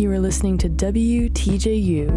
You are listening to WTJU.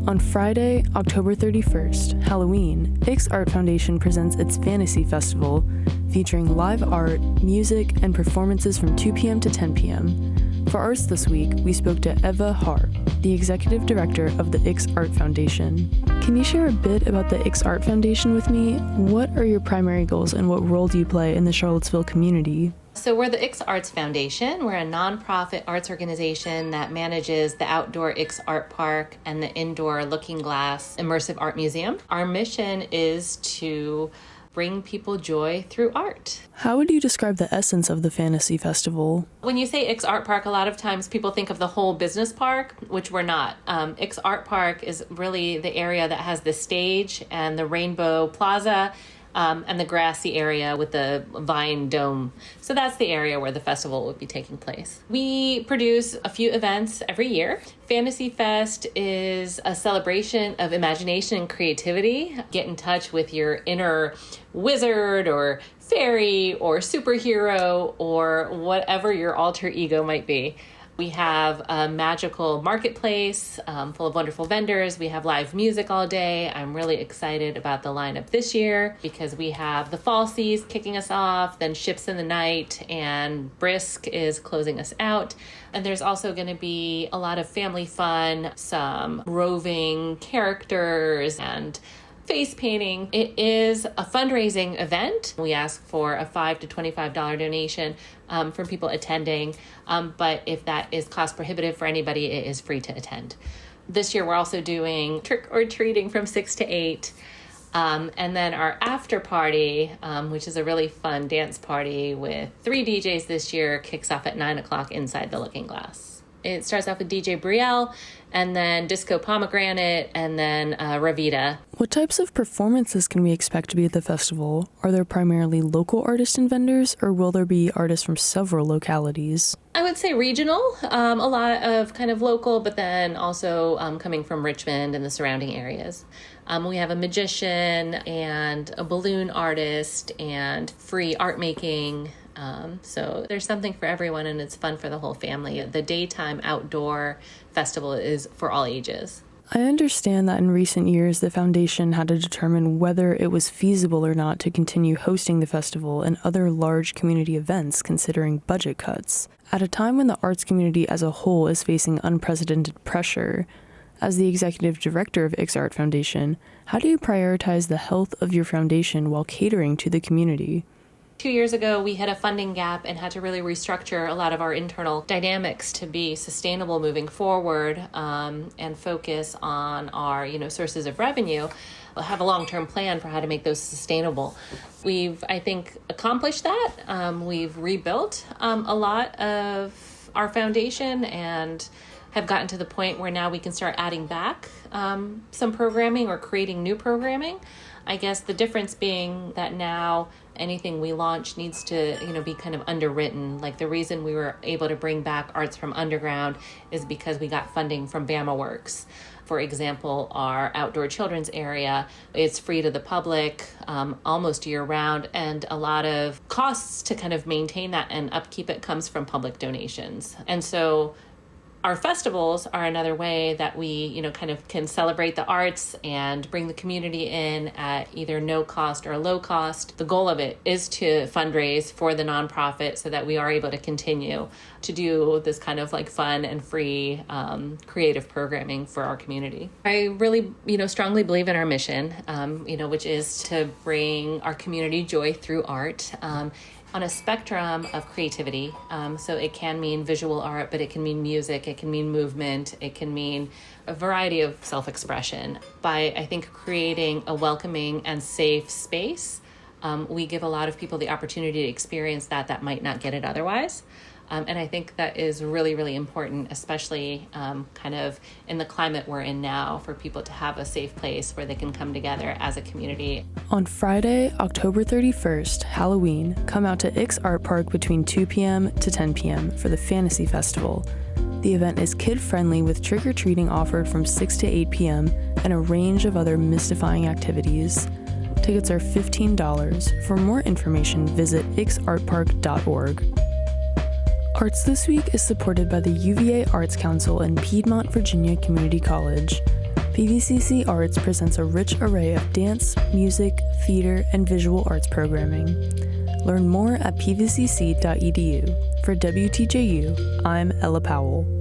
On Friday, October 31st, Halloween, Ix Art Foundation presents its Fantasy Festival, featuring live art, music, and performances from 2 p.m. to 10 p.m. For arts this week, we spoke to Eva Hart, the executive director of the Ix Art Foundation. Can you share a bit about the Ix Art Foundation with me? What are your primary goals and what role do you play in the Charlottesville community? So we're the Ix Arts Foundation. We're a nonprofit arts organization that manages the outdoor Ix Art Park and the indoor Looking Glass Immersive Art Museum. Our mission is to bring people joy through art. How would you describe the essence of the Fantasy Festival? When you say Ix Art Park, a lot of times people think of the whole business park, which we're not. Ix Art Park is really the area that has the stage and the Rainbow Plaza, and the grassy area with the vine dome. So that's the area where the festival would be taking place. We produce a few events every year. Fantasy Fest is a celebration of imagination and creativity. Get in touch with your inner wizard or fairy or superhero or whatever your alter ego might be. We have a magical marketplace full of wonderful vendors. We have live music all day. I'm really excited about the lineup this year because we have the Falsies kicking us off, then Ships in the Night, and Brisk is closing us out. And there's also going to be a lot of family fun, some roving characters, and face painting. It is a fundraising event. We ask for a $5 to $25 donation from people attending, but if that is cost prohibitive for anybody, it is free to attend. This year we're also doing trick or treating from 6 to 8, and then our after party, which is a really fun dance party with 3 DJs this year, kicks off at 9 o'clock inside the Looking Glass. It starts off with DJ Brielle, and then Disco Pomegranate, and then Ravita. What types of performances can we expect to be at the festival? Are there primarily local artists and vendors, or will there be artists from several localities? I would say regional, a lot of kind of local, but then also coming from Richmond and the surrounding areas. We have a magician and a balloon artist and free art making. So there's something for everyone, and it's fun for the whole family. The daytime outdoor festival is for all ages. I understand that in recent years, the foundation had to determine whether it was feasible or not to continue hosting the festival and other large community events considering budget cuts. At a time when the arts community as a whole is facing unprecedented pressure, as the executive director of Ix Art Foundation, how do you prioritize the health of your foundation while catering to the community? 2 years ago, we had a funding gap and had to really restructure a lot of our internal dynamics to be sustainable moving forward, and focus on our, sources of revenue. We'll have a long-term plan for how to make those sustainable. We've, I think, accomplished that. We've rebuilt a lot of our foundation and have gotten to the point where now we can start adding back some programming or creating new programming. I guess the difference being that now anything we launch needs to, be kind of underwritten. Like the reason we were able to bring back Arts from Underground is because we got funding from Bama Works. For example, our outdoor children's area, it's free to the public almost year round, and a lot of costs to kind of maintain that and upkeep it comes from public donations. And so our festivals are another way that we, kind of can celebrate the arts and bring the community in at either no cost or low cost. The goal of it is to fundraise for the nonprofit so that we are able to continue to do this kind of like fun and free creative programming for our community. I really, strongly believe in our mission, which is to bring our community joy through art. On a spectrum of creativity. So it can mean visual art, but it can mean music, it can mean movement, it can mean a variety of self-expression. By, I think, creating a welcoming and safe space, we give a lot of people the opportunity to experience that might not get it otherwise. And I think that is really, really important, especially kind of in the climate we're in now, for people to have a safe place where they can come together as a community. On Friday, October 31st, Halloween, come out to Ix Art Park between 2 p.m. to 10 p.m. for the Fantasy Festival. The event is kid-friendly with trick-or-treating offered from 6 to 8 p.m. and a range of other mystifying activities. Tickets are $15. For more information, visit ixartpark.org. Arts This Week is supported by the UVA Arts Council and Piedmont Virginia Community College. PVCC Arts presents a rich array of dance, music, theater, and visual arts programming. Learn more at pvcc.edu. For WTJU, I'm Ella Powell.